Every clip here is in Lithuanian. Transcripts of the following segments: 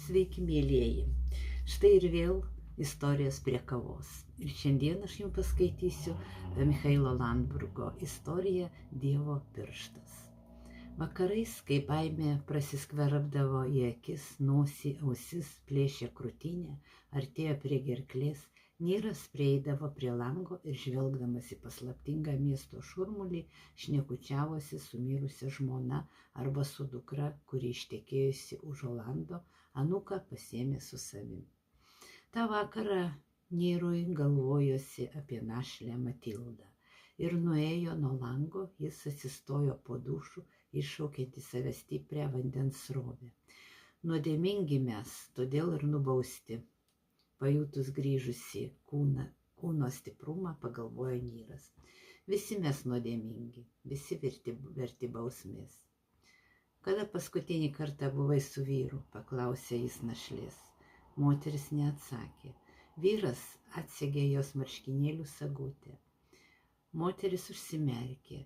Sveiki, mėlyjeji. Štai ir vėl istorijos prie kavos. Ir šiandien aš jums paskaitysiu Michailo Landburgo istoriją Dievo pirštas. Vakarais, kai baimė prasiskverbdavo į akis, nosį, ausis, plėšė krūtinę, artėjo prie gerklės, Nyras prieidavo prie lango ir žvelgdamas į paslaptingą miesto šurmulį, šnekučiavosi su mirusia žmona arba su dukra, kuri ištekėjusi už Olando, anūką pasiėmė su savimi. Ta vakarą Nyrui galvojosi apie našlę Matildą ir nuėjo nuo lango, jis atsistojo po dušu, iššaukiant į save stiprią vandens srovę. Nuodėmingi mes, todėl ir nubausti. Pajutus grįžusi kūno stiprumą, pagalvojo Nyras. Visi mes nuodėmingi, visi verti bausmės. Kada paskutinį kartą buvai su vyru, paklausė jis našlės. Moteris neatsakė. Vyras atsegė jos marškinėlių sagutę. Moteris užsimerkė.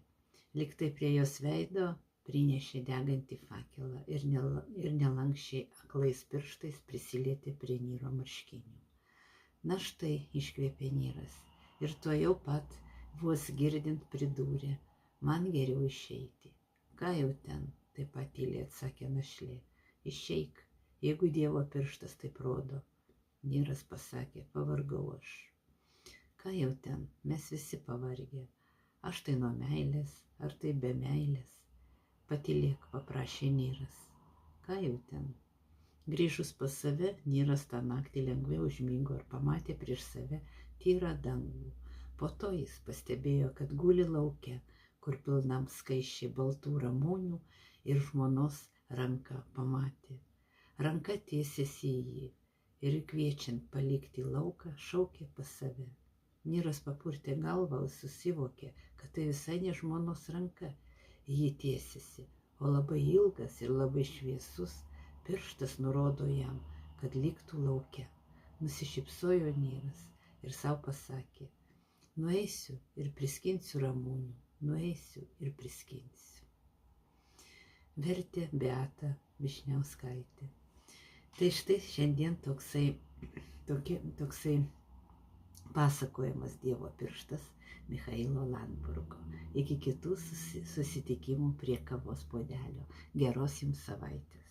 Lyg tai prie jos veido prinešė degantį fakelą ir nelankščiai aklais pirštais prisilietė prie Nyro marškinių. Na štai, iškvėpė Nyras ir tuojau pat, vos girdint, pridūrė, man geriau išeiti. Ką jau ten, taip pat tyliai atsakė našlė. Išeik, jeigu Dievo pirštas taip rodo. Nyras pasakė, pavargau aš. Ką jau ten, mes visi pavargę. Aš tai nuo meilės, ar tai be meilės. Patylėk, paprašė Nyras. Ką jau ten? Grįžus pas save, Nyras tą naktį lengvai užmigo ir pamatė prieš save tyrą dangų. Po to jis pastebėjo, kad guli lauke, kur pilnam skaisčiai baltų ramonių, ir žmonos ranką pamatė. Ranka tiesėsi į jį ir kviečiant palikti lauką, šaukė pas save. Nyras papurtė galvą ir susivokė, kad tai visai ne žmonos ranka. Ji tiesėsi, o labai ilgas ir labai šviesus pirštas nurodo jam, kad liktų lauke. Nusišypsojo Nyras ir savo pasakė, nueisiu ir priskinsiu ramūnių, nueisiu ir priskinsiu. Vertė Beata Višniauskaitė. Tai štai šiandien toksai pasakojimas Dievo pirštas Michailo Landburgo. Iki kitų susitikimų prie kavos puodelio. Geros jums savaitės.